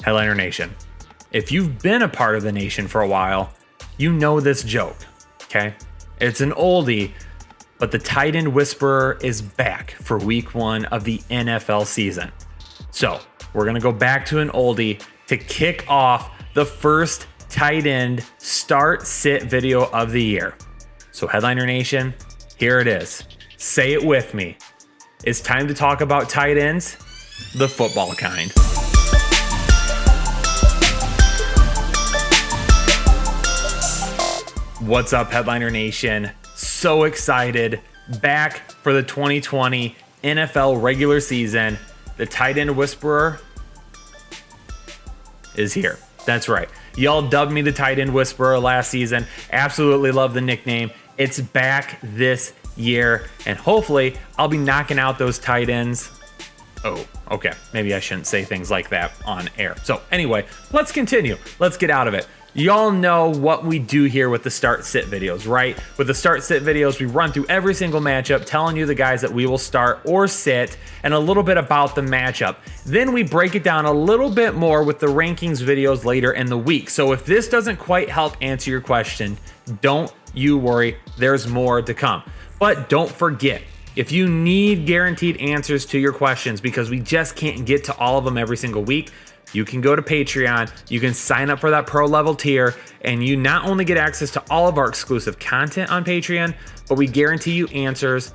Headliner Nation. If you've been a part of the nation for a while, you know this joke, okay? It's an oldie, but the tight end whisperer is back for week 1 of the NFL season. So we're going to go back to an oldie to kick off the first tight end start-sit video of the year. So Headliner Nation, here it is. Say it with me. It's time to talk about tight ends, the football kind. What's up, Headliner Nation? So excited. Back for the 2020 NFL regular season. The tight end whisperer is here. That's right. Y'all dubbed me the tight end whisperer last season. Absolutely love the nickname. It's back this year, and hopefully I'll be knocking out those tight ends. Oh, okay. Maybe I shouldn't say things like that on air. So anyway, let's continue. Let's get out of it. Y'all know what we do here with the start-sit videos, right? With the start-sit videos, we run through every single matchup, telling you the guys that we will start or sit, and a little bit about the matchup. Then we break it down a little bit more with the rankings videos later in the week. So if this doesn't quite help answer your question, don't you worry, there's more to come. But don't forget, if you need guaranteed answers to your questions, because we just can't get to all of them every single week, you can go to Patreon, you can sign up for that pro level tier, and you not only get access to all of our exclusive content on Patreon, but we guarantee you answers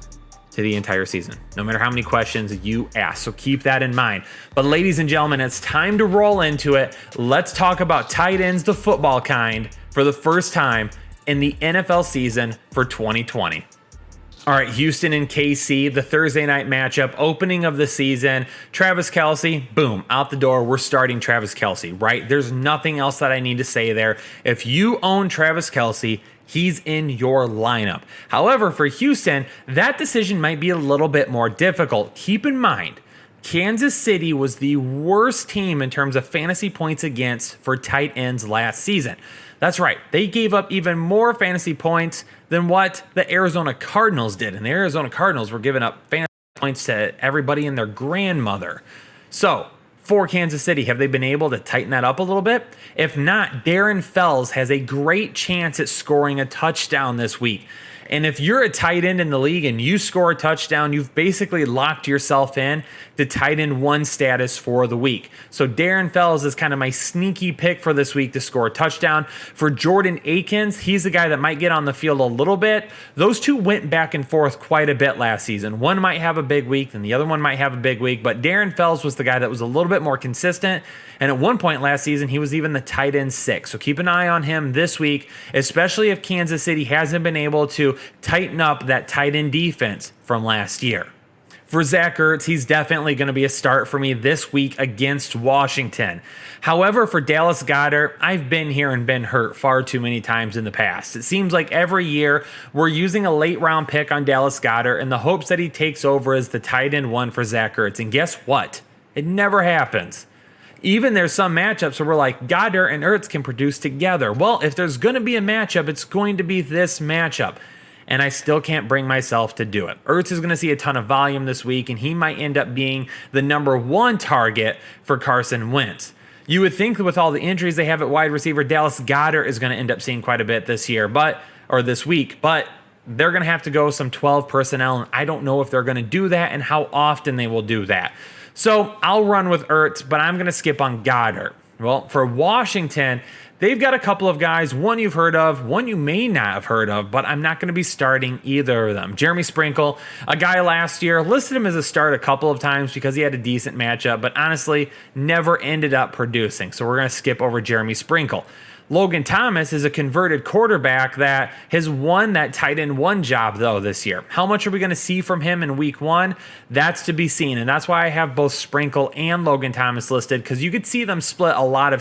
to the entire season, no matter how many questions you ask. So keep that in mind. But ladies and gentlemen, it's time to roll into it. Let's talk about tight ends, the football kind, for the first time in the NFL season for 2020. All right, Houston and KC, the Thursday night matchup, opening of the season. Travis Kelce, boom, out the door. We're starting Travis Kelce, right? There's nothing else that I need to say there. If you own Travis Kelce, he's in your lineup. However, for Houston, that decision might be a little bit more difficult. Keep in mind, Kansas City was the worst team in terms of fantasy points against for tight ends last season. That's right. They gave up even more fantasy points than what the Arizona Cardinals did. And the Arizona Cardinals were giving up fantasy points to everybody and their grandmother. So for Kansas City, have they been able to tighten that up a little bit? If not, Darren Fells has a great chance at scoring a touchdown this week. And if you're a tight end in the league and you score a touchdown, you've basically locked yourself in to tight end 1 status for the week. So Darren Fells is kind of my sneaky pick for this week to score a touchdown. For Jordan Akins, he's the guy that might get on the field a little bit. Those two went back and forth quite a bit last season. One might have a big week and the other one might have a big week, but Darren Fells was the guy that was a little bit more consistent. And at one point last season, he was even the tight end 6. So keep an eye on him this week, especially if Kansas City hasn't been able to tighten up that tight end defense from last year. For Zach Ertz, he's definitely going to be a start for me this week against Washington. However, for Dallas Goedert, I've been here and been hurt far too many times in the past. It seems like every year we're using a late round pick on Dallas Goedert in the hopes that he takes over as the tight end 1 for Zach Ertz. And guess what? It never happens. Even there's some matchups where we're like, Goddard and Ertz can produce together. Well, if there's going to be a matchup, it's going to be this matchup. And I still can't bring myself to do it. Ertz is going to see a ton of volume this week, and he might end up being the number 1 target for Carson Wentz. You would think that with all the injuries they have at wide receiver, Dallas Goedert is going to end up seeing quite a bit this week, but they're going to have to go some 12 personnel, and I don't know if they're going to do that and how often they will do that. So I'll run with Ertz, but I'm going to skip on Goddard. Well, for Washington, they've got a couple of guys, one you've heard of, one you may not have heard of, but I'm not going to be starting either of them. Jeremy Sprinkle, a guy last year, listed him as a start a couple of times because he had a decent matchup, but honestly, never ended up producing. So we're going to skip over Jeremy Sprinkle. Logan Thomas is a converted quarterback that has won that tight end 1 job, though, this year. How much are we going to see from him in week 1? That's to be seen, and that's why I have both Sprinkle and Logan Thomas listed, because you could see them split a lot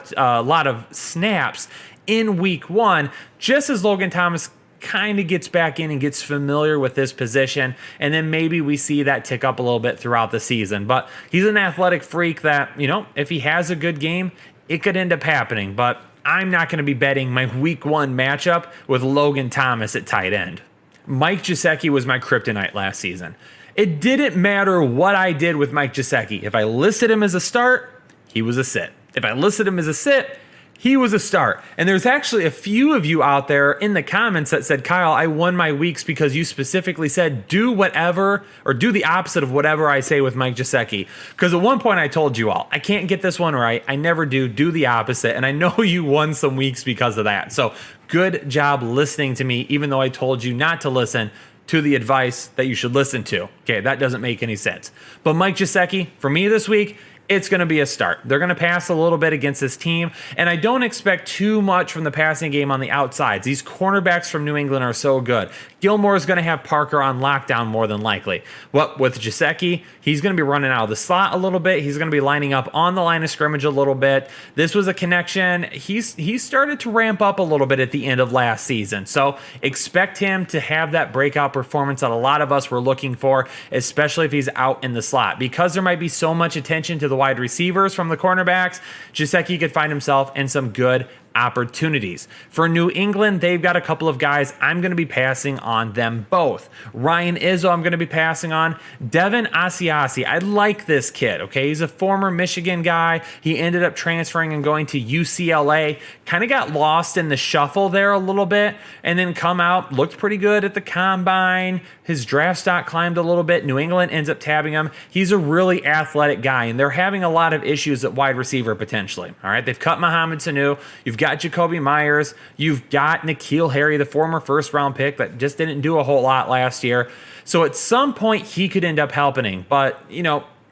of snaps in week 1, just as Logan Thomas kind of gets back in and gets familiar with this position, and then maybe we see that tick up a little bit throughout the season. But he's an athletic freak that, if he has a good game, it could end up happening, but I'm not going to be betting my week 1 matchup with Logan Thomas at tight end. Mike Gesicki was my kryptonite last season. It didn't matter what I did with Mike Gesicki. If I listed him as a start, he was a sit. If I listed him as a sit, he was a start. And there's actually a few of you out there in the comments that said, Kyle, I won my weeks because you specifically said do whatever or do the opposite of whatever I say with Mike Gesicki. Because at one point I told you all, I can't get this one right. I never do the opposite. And I know you won some weeks because of that. So good job listening to me, even though I told you not to listen to the advice that you should listen to. Okay, that doesn't make any sense. But Mike Gesicki, for me this week, it's going to be a start. They're going to pass a little bit against this team, and I don't expect too much from the passing game on the outsides. These cornerbacks from New England are so good. Gilmore is going to have Parker on lockdown more than likely. Well, with Gesicki, he's going to be running out of the slot a little bit. He's going to be lining up on the line of scrimmage a little bit. This was a connection. He started to ramp up a little bit at the end of last season, so expect him to have that breakout performance that a lot of us were looking for, especially if he's out in the slot. Because there might be so much attention to the wide receivers from the cornerbacks, Gesicki could find himself in some good opportunities. For New England, they've got a couple of guys. I'm going to be passing on them both. Ryan Izzo, I'm going to be passing on. Devin Asiasi, I like this kid, okay? He's a former Michigan guy. He ended up transferring and going to UCLA. Kind of got lost in the shuffle there a little bit, and then come out, looked pretty good at the combine. His draft stock climbed a little bit. New England ends up tabbing him. He's a really athletic guy, and they're having a lot of issues at wide receiver potentially. All right, they've cut Mohamed Sanu. You've got Jacoby Myers. You've got N'Keal Harry, the former first-round pick that just didn't do a whole lot last year. So at some point, he could end up helping. But,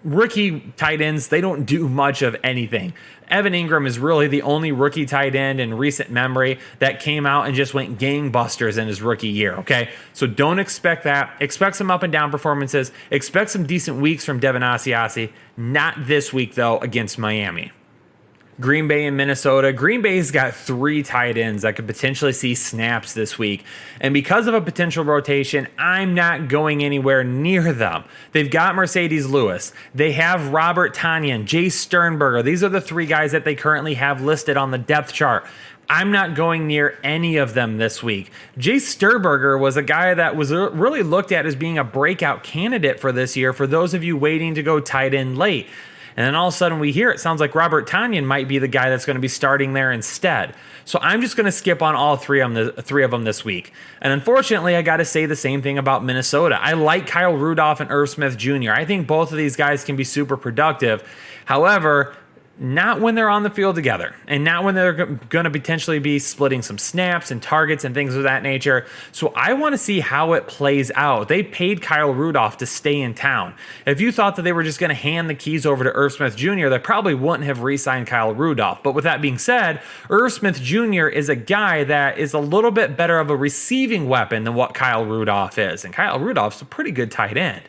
rookie tight ends, they don't do much of anything. Evan Ingram is really the only rookie tight end in recent memory that came out and just went gangbusters in his rookie year, okay? So don't expect that. Expect some up and down performances. Expect some decent weeks from Devin Asiasi. Not this week, though, against Miami. Green Bay and Minnesota. Green Bay's got 3 tight ends that could potentially see snaps this week. And because of a potential rotation, I'm not going anywhere near them. They've got Mercedes Lewis. They have Robert Tonyan, Jay Sternberger. These are the 3 guys that they currently have listed on the depth chart. I'm not going near any of them this week. Jay Sternberger was a guy that was really looked at as being a breakout candidate for this year for those of you waiting to go tight end late. And then all of a sudden we hear it sounds like Robert Tonyan might be the guy that's going to be starting there instead. So I'm just going to skip on all three of them this week. And unfortunately, I got to say the same thing about Minnesota. I like Kyle Rudolph and Irv Smith Jr. I think both of these guys can be super productive. However, not when they're on the field together, and not when they're going to potentially be splitting some snaps and targets and things of that nature. So I want to see how it plays out. They paid Kyle Rudolph to stay in town. If you thought that they were just going to hand the keys over to Irv Smith Jr., they probably wouldn't have re-signed Kyle Rudolph. But with that being said, Irv Smith Jr. is a guy that is a little bit better of a receiving weapon than what Kyle Rudolph is. And Kyle Rudolph's a pretty good tight end.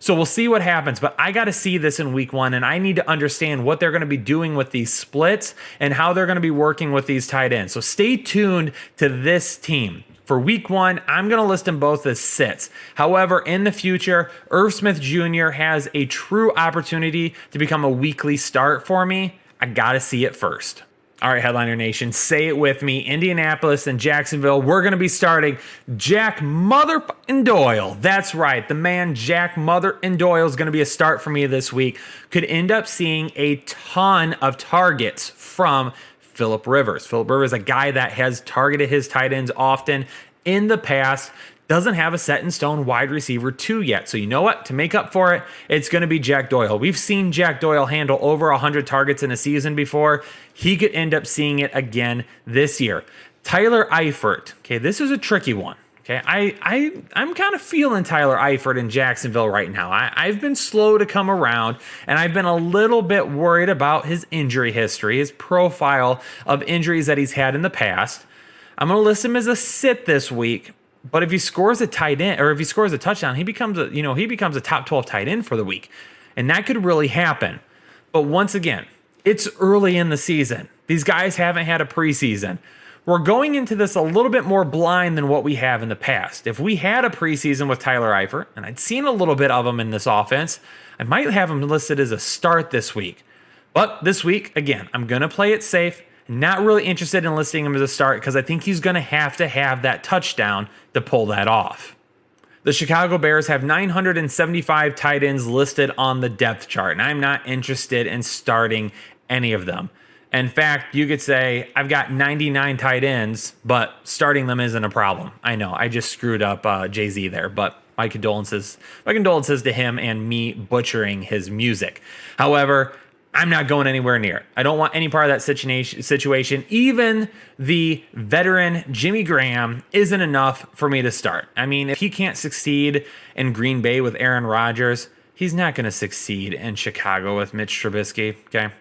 So we'll see what happens, but I got to see this in week 1, and I need to understand what they're going to be doing with these splits and how they're going to be working with these tight ends. So stay tuned to this team. For week 1, I'm going to list them both as sits. However, in the future, Irv Smith Jr. has a true opportunity to become a weekly start for me. I got to see it first. All right, Headliner Nation, say it with me. Indianapolis and Jacksonville, we're going to be starting Jack motherfucking Doyle. That's right. The man Jack Mother and Doyle is going to be a start for me this week. Could end up seeing a ton of targets from Phillip Rivers. Phillip Rivers, a guy that has targeted his tight ends often in the past. Doesn't have a set-in-stone wide receiver 2 yet. So you know what? To make up for it, it's going to be Jack Doyle. We've seen Jack Doyle handle over 100 targets in a season before. He could end up seeing it again this year. Tyler Eifert. Okay, this is a tricky one. Okay, I'm kind of feeling Tyler Eifert in Jacksonville right now. I've been slow to come around, and I've been a little bit worried about his injury history, his profile of injuries that he's had in the past. I'm going to list him as a sit this week. But if he scores a tight end, or if he scores a touchdown, he becomes a top 12 tight end for the week. And that could really happen. But once again, it's early in the season. These guys haven't had a preseason. We're going into this a little bit more blind than what we have in the past. If we had a preseason with Tyler Eifert, and I'd seen a little bit of him in this offense, I might have him listed as a start this week. But this week, again, I'm going to play it safe. Not really interested in listing him as a start because I think he's going to have that touchdown to pull that off. The Chicago Bears have 975 tight ends listed on the depth chart, and I'm not interested in starting any of them. In fact, you could say I've got 99 tight ends, but starting them isn't a problem. I know I just screwed up Jay-Z there, but my condolences to him and me butchering his music. However, I'm not going anywhere near it. I don't want any part of that situation. Even the veteran Jimmy Graham isn't enough for me to start. I mean, if he can't succeed in Green Bay with Aaron Rodgers, he's not going to succeed in Chicago with Mitch Trubisky. Okay?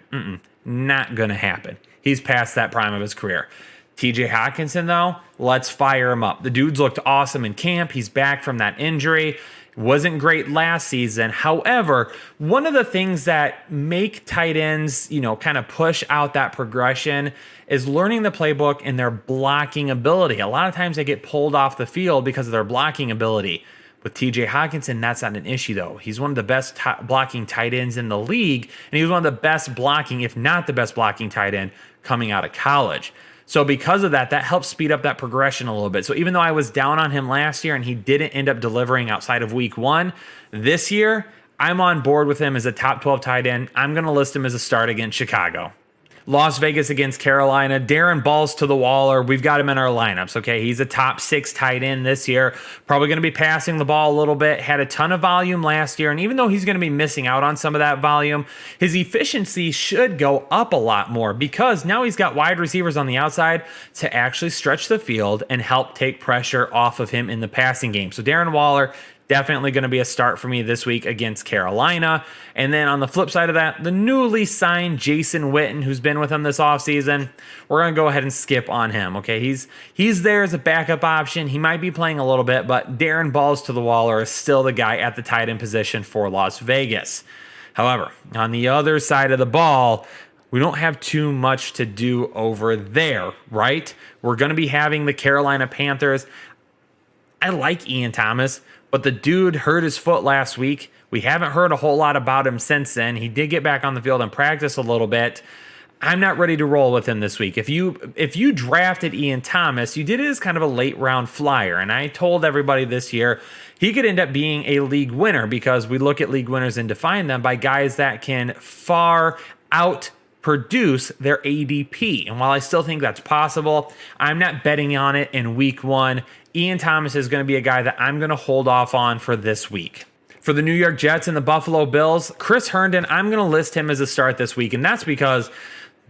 Not going to happen. He's past that prime of his career. TJ Hawkinson, though, let's fire him up. The dude's looked awesome in camp. He's back from that injury. Wasn't great last season. However, one of the things that make tight ends, kind of push out that progression is learning the playbook and their blocking ability. A lot of times they get pulled off the field because of their blocking ability. With TJ Hawkinson, that's not an issue, though. He's one of the best blocking tight ends in the league, and he was one of the best blocking, if not the best blocking tight end coming out of college. So because of that, that helps speed up that progression a little bit. So even though I was down on him last year and he didn't end up delivering outside of week 1, this year, I'm on board with him as a top 12 tight end. I'm going to list him as a start against Chicago. Las Vegas against Carolina. Darren Balls to the Waller. We've got him in our lineups, okay? He's a top 6 tight end this year. Probably going to be passing the ball a little bit. Had a ton of volume last year, and even though he's going to be missing out on some of that volume, his efficiency should go up a lot more because now he's got wide receivers on the outside to actually stretch the field and help take pressure off of him in the passing game. So Darren Waller, definitely going to be a start for me this week against Carolina. And then on the flip side of that, the newly signed Jason Witten, who's been with him this offseason, we're going to go ahead and skip on him, okay? He's there as a backup option. He might be playing a little bit, but Darren Balls to the Waller is still the guy at the tight end position for Las Vegas. However, on the other side of the ball, we don't have too much to do over there, right? We're going to be having the Carolina Panthers. I like Ian Thomas, but the dude hurt his foot last week. We haven't heard a whole lot about him since then. He did get back on the field and practice a little bit. I'm not ready to roll with him this week. If you drafted Ian Thomas, you did it as kind of a late round flyer. And I told everybody this year he could end up being a league winner because we look at league winners and define them by guys that can far out produce their ADP. And while I still think that's possible, I'm not betting on it in week 1. Ian Thomas is going to be a guy that I'm going to hold off on for this week. For the New York Jets and the Buffalo Bills, Chris Herndon, I'm going to list him as a start this week. And that's because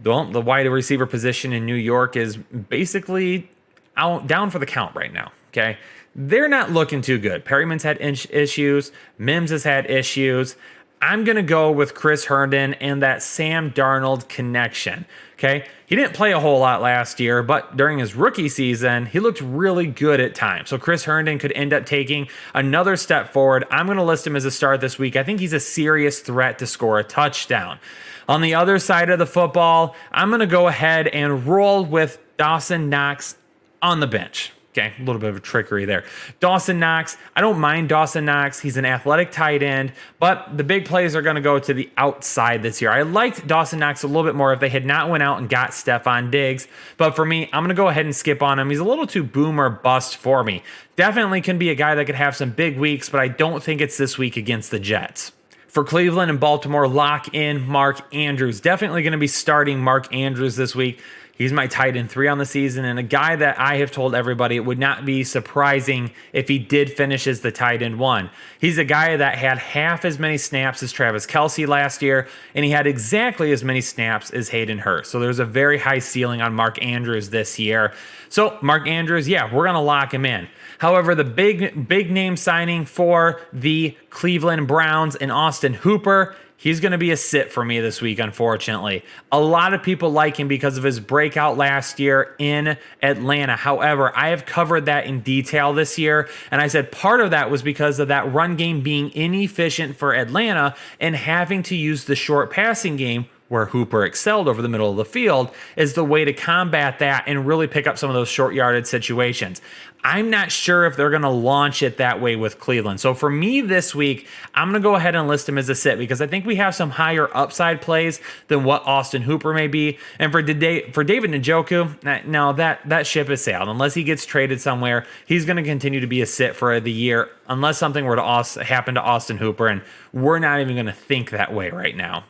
the wide receiver position in New York is basically down for the count right now. Okay. They're not looking too good. Perryman's had issues. Mims has had issues. I'm going to go with Chris Herndon and that Sam Darnold connection. Okay. He didn't play a whole lot last year, but during his rookie season, he looked really good at times. So Chris Herndon could end up taking another step forward. I'm going to list him as a start this week. I think he's a serious threat to score a touchdown. On the other side of the football, I'm going to go ahead and roll with Dawson Knox on the bench. Okay, a little bit of a trickery there. Dawson Knox, I don't mind Dawson Knox. He's an athletic tight end, but the big plays are going to go to the outside this year. I liked Dawson Knox a little bit more if they had not went out and got Stephon Diggs, but for me, I'm going to go ahead and skip on him. He's a little too boom or bust for me. Definitely can be a guy that could have some big weeks, but I don't think it's this week against the Jets. For Cleveland and Baltimore, lock in Mark Andrews. Definitely going to be starting Mark Andrews this week. He's my tight end 3 on the season and a guy that I have told everybody it would not be surprising if he did finish as the tight end 1. He's a guy that had half as many snaps as Travis Kelce last year, and he had exactly as many snaps as Hayden Hurst. So there's a very high ceiling on Mark Andrews this year. So Mark Andrews, yeah, we're going to lock him in. However, the big name signing for the Cleveland Browns and Austin Hooper, he's going to be a sit for me this week, unfortunately. A lot of people like him because of his breakout last year in Atlanta. However, I have covered that in detail this year, and I said part of that was because of that run game being inefficient for Atlanta and having to use the short passing game, where Hooper excelled over the middle of the field, is the way to combat that and really pick up some of those short yardage situations. I'm not sure if they're going to launch it that way with Cleveland. So for me this week, I'm going to go ahead and list him as a sit because I think we have some higher upside plays than what Austin Hooper may be. And for David Njoku, no, that ship has sailed. Unless he gets traded somewhere, he's going to continue to be a sit for the year unless something were to happen to Austin Hooper, and we're not even going to think that way right now.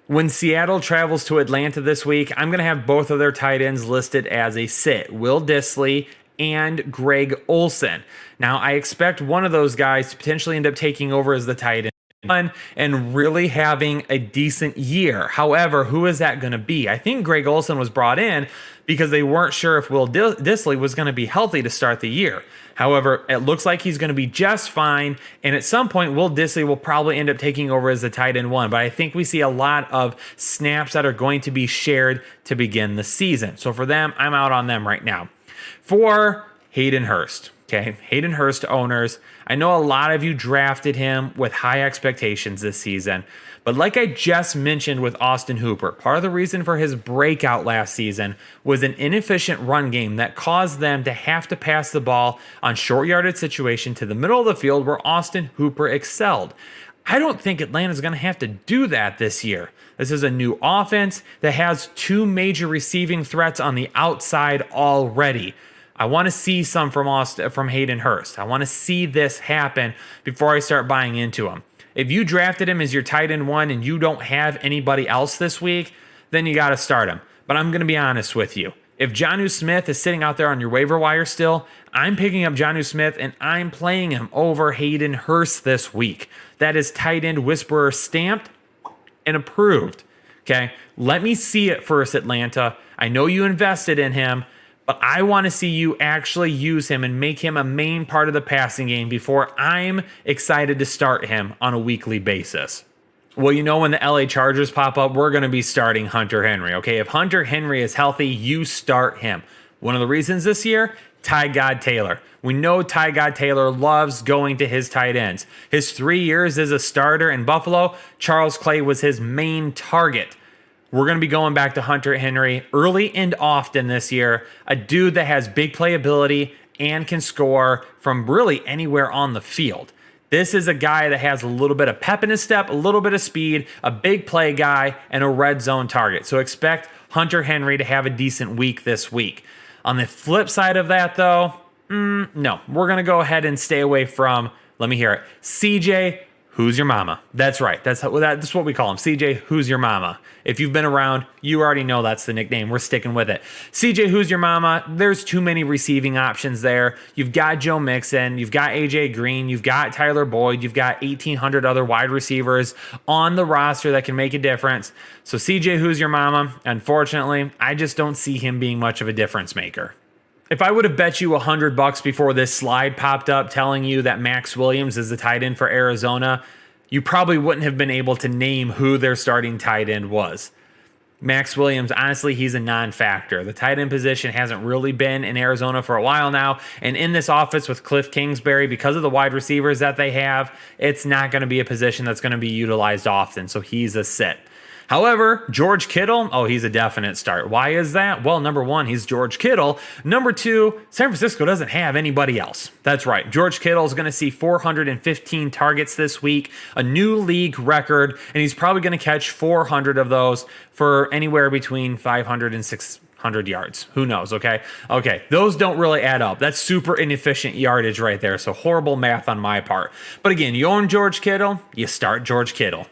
When Seattle travels to Atlanta this week, I'm going to have both of their tight ends listed as a sit. Will Dissly and Greg Olsen. Now, I expect one of those guys to potentially end up taking over as the tight end and really having a decent year. However, who is that going to be? I think Greg Olsen was brought in because they weren't sure if Will Dissly was going to be healthy to start the year. However, it looks like he's going to be just fine, and at some point, Will Dissly will probably end up taking over as the tight end one, but I think we see a lot of snaps that are going to be shared to begin the season. So for them, I'm out on them right now. For Hayden Hurst, okay, Hayden Hurst owners, I know a lot of you drafted him with high expectations this season, but like I just mentioned with Austin Hooper, part of the reason for his breakout last season was an inefficient run game that caused them to have to pass the ball on short yardage situation to the middle of the field where Austin Hooper excelled. I don't think Atlanta's going to have to do that this year. This is a new offense that has two major receiving threats on the outside already. I want to see some from Hayden Hurst. I want to see this happen before I start buying into him. If you drafted him as your tight end one and you don't have anybody else this week, then you got to start him. But I'm going to be honest with you. If Jonnu Smith is sitting out there on your waiver wire still, I'm picking up Jonnu Smith and I'm playing him over Hayden Hurst this week. That is tight end whisperer stamped and approved. Okay, let me see it first, Atlanta. I know you invested in him, but I want to see you actually use him and make him a main part of the passing game before I'm excited to start him on a weekly basis. Well, you know, when the LA Chargers pop up, we're going to be starting Hunter Henry, okay? If Hunter Henry is healthy, you start him. One of the reasons this year, Ty God Taylor. We know Ty God Taylor loves going to his tight ends. His 3 years as a starter in Buffalo, Charles Clay was his main target. We're going to be going back to Hunter Henry early and often this year, a dude that has big playability and can score from really anywhere on the field. This is a guy that has a little bit of pep in his step, a little bit of speed, a big play guy, and a red zone target. So expect Hunter Henry to have a decent week this week. On the flip side of that, though, no. We're going to go ahead and stay away from, let me hear it, CJ, who's your mama? That's right. That's what we call him. CJ, who's your mama? If you've been around, you already know that's the nickname. We're sticking with it. CJ, who's your mama? There's too many receiving options there. You've got Joe Mixon. You've got AJ Green. You've got Tyler Boyd. You've got 1,800 other wide receivers on the roster that can make a difference. So CJ, who's your mama? Unfortunately, I just don't see him being much of a difference maker. If I would have bet you $100 before this slide popped up telling you that Max Williams is the tight end for Arizona, you probably wouldn't have been able to name who their starting tight end was. Max Williams, honestly, he's a non-factor. The tight end position hasn't really been in Arizona for a while now, and in this offense with Cliff Kingsbury, because of the wide receivers that they have, it's not going to be a position that's going to be utilized often, so he's a sit. However, George Kittle, he's a definite start. Why is that? Well, number one, he's George Kittle. Number two, San Francisco doesn't have anybody else. That's right. George Kittle is going to see 415 targets this week, a new league record, and he's probably going to catch 400 of those for anywhere between 500 and 600 yards. Who knows, okay? Okay, those don't really add up. That's super inefficient yardage right there, so horrible math on my part. But again, you own George Kittle, you start George Kittle.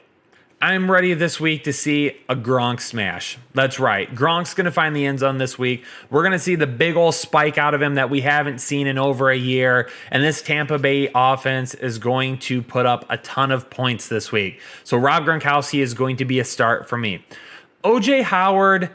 I'm ready this week to see a Gronk smash. That's right. Gronk's going to find the end zone this week. We're going to see the big old spike out of him that we haven't seen in over a year. And this Tampa Bay offense is going to put up a ton of points this week. So Rob Gronkowski is going to be a start for me. OJ Howard,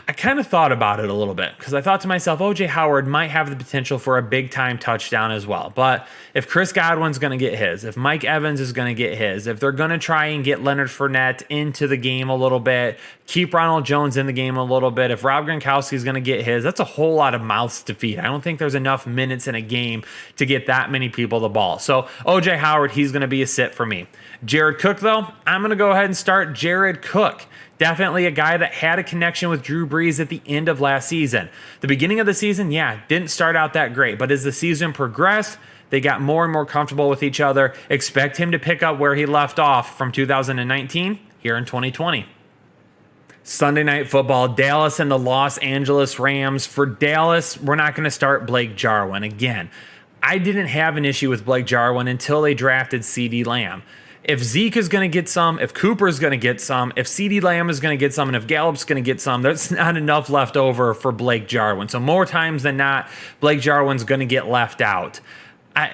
I kind of thought about it a little bit because I thought to myself, OJ Howard might have the potential for a big time touchdown as well. But if Chris Godwin's going to get his, if Mike Evans is going to get his, if they're going to try and get Leonard Fournette into the game a little bit, keep Ronald Jones in the game a little bit, if Rob Gronkowski is going to get his, that's a whole lot of mouths to feed. I don't think there's enough minutes in a game to get that many people the ball. So OJ Howard, he's going to be a sit for me. Jared Cook, though, I'm going to go ahead and start Jared Cook. Definitely a guy that had a connection with Drew Brees at the end of last season. The beginning of the season, didn't start out that great. But as the season progressed, they got more and more comfortable with each other. Expect him to pick up where he left off from 2019 here in 2020. Sunday Night Football, Dallas and the Los Angeles Rams. For Dallas, we're not going to start Blake Jarwin. Again, I didn't have an issue with Blake Jarwin until they drafted CeeDee Lamb. if Zeke is going to get some, if Cooper is going to get some, if CeeDee Lamb is going to get some, and if Gallup's going to get some, there's not enough left over for Blake Jarwin. So more times than not, Blake Jarwin's going to get left out.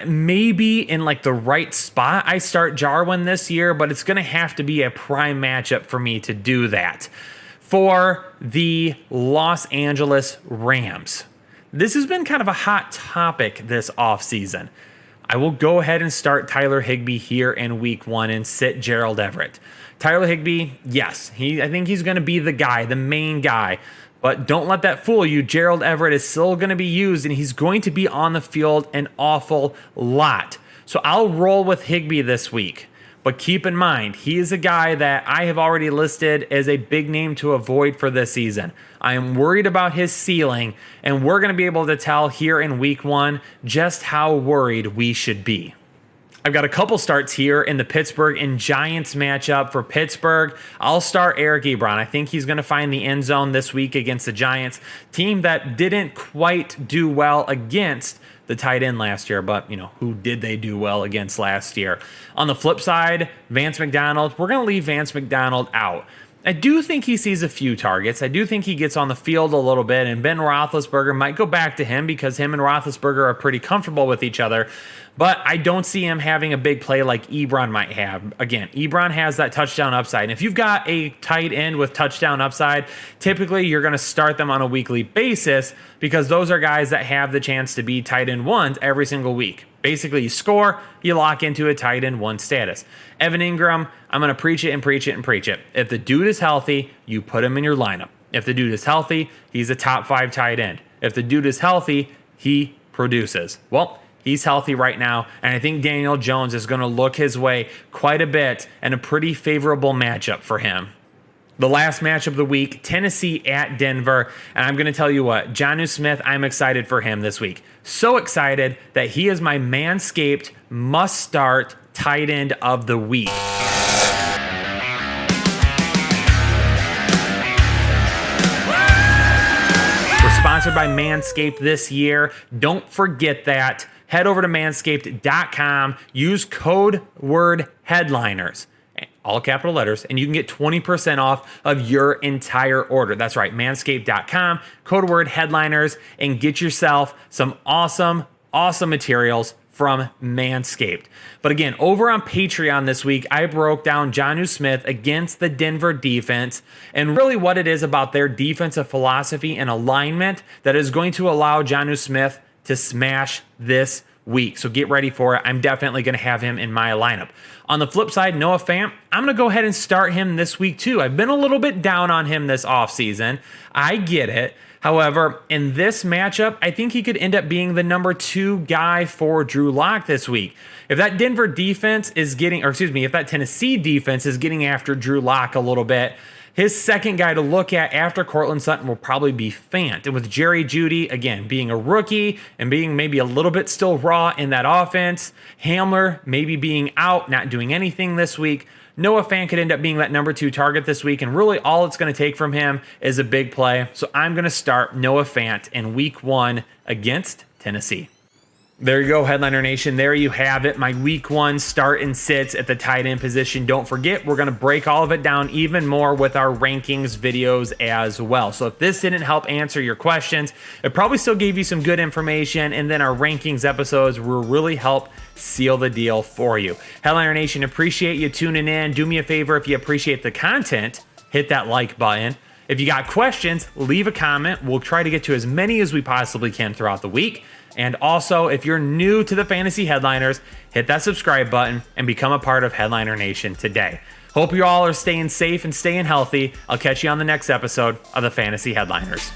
Maybe in like the right spot, I start Jarwin this year, but it's going to have to be a prime matchup for me to do that. For the Los Angeles Rams, this has been kind of a hot topic this offseason. I will go ahead and start Tyler Higbee here in week 1 and sit Gerald Everett. Tyler Higbee, yes, I think he's going to be the guy, the main guy. But don't let that fool you. Gerald Everett is still going to be used, and he's going to be on the field an awful lot. So I'll roll with Higbee this week. But keep in mind, he is a guy that I have already listed as a big name to avoid for this season. I am worried about his ceiling, and we're going to be able to tell here in week 1 just how worried we should be. I've got a couple starts here in the Pittsburgh and Giants matchup. For Pittsburgh, I'll start Eric Ebron. I think he's going to find the end zone this week against the Giants, team that didn't quite do well against the tight end last year, but who did they do well against last year? On the flip side, Vance McDonald, we're going to leave Vance McDonald out. I do think he sees a few targets. I do think he gets on the field a little bit, and Ben Roethlisberger might go back to him because him and Roethlisberger are pretty comfortable with each other. But I don't see him having a big play like Ebron might have. Again, Ebron has that touchdown upside. And if you've got a tight end with touchdown upside, typically you're going to start them on a weekly basis because those are guys that have the chance to be tight end ones every single week. Basically, you score, you lock into a tight end 1 status. Evan Ingram, I'm going to preach it and preach it and preach it. If the dude is healthy, you put him in your lineup. If the dude is healthy, he's a top 5 tight end. If the dude is healthy, he produces. Well, he's healthy right now, and I think Daniel Jones is going to look his way quite a bit and a pretty favorable matchup for him. The last match of the week, Tennessee at Denver. And I'm going to tell you what, Jonnu Smith, I'm excited for him this week. So excited that he is my Manscaped must-start tight end of the week. We're sponsored by Manscaped this year. Don't forget that. Head over to manscaped.com. Use code word headliners. All capital letters, and you can get 20% off of your entire order. That's right, manscaped.com, code word headliners, and get yourself some awesome materials from Manscaped. But again, over on Patreon this week, I broke down Jonnu Smith against the Denver defense and really what it is about their defensive philosophy and alignment that is going to allow Jonnu Smith to smash this week. So get ready for it. I'm definitely going to have him in my lineup. On the flip side, Noah Fant, I'm going to go ahead and start him this week too. I've been a little bit down on him this offseason. I get it. However, in this matchup, I think he could end up being the number 2 guy for Drew Lock this week. If that Denver defense is getting, if that Tennessee defense is getting after Drew Lock a little bit, his second guy to look at after Cortland Sutton will probably be Fant. And with Jerry Jeudy, again, being a rookie and being maybe a little bit still raw in that offense, Hamler maybe being out, not doing anything this week, Noah Fant could end up being that number 2 target this week. And really all it's going to take from him is a big play. So I'm going to start Noah Fant in week 1 against Tennessee. There you go, Headliner Nation. There you have it. My week 1 start and sits at the tight end position. Don't forget, we're going to break all of it down even more with our rankings videos as well. So if this didn't help answer your questions, it probably still gave you some good information. And then our rankings episodes will really help seal the deal for you. Headliner Nation, appreciate you tuning in. Do me a favor, if you appreciate the content, hit that like button. If you got questions, leave a comment. We'll try to get to as many as we possibly can throughout the week. And also, if you're new to the Fantasy Headliners, hit that subscribe button and become a part of Headliner Nation today. Hope you all are staying safe and staying healthy. I'll catch you on the next episode of the Fantasy Headliners.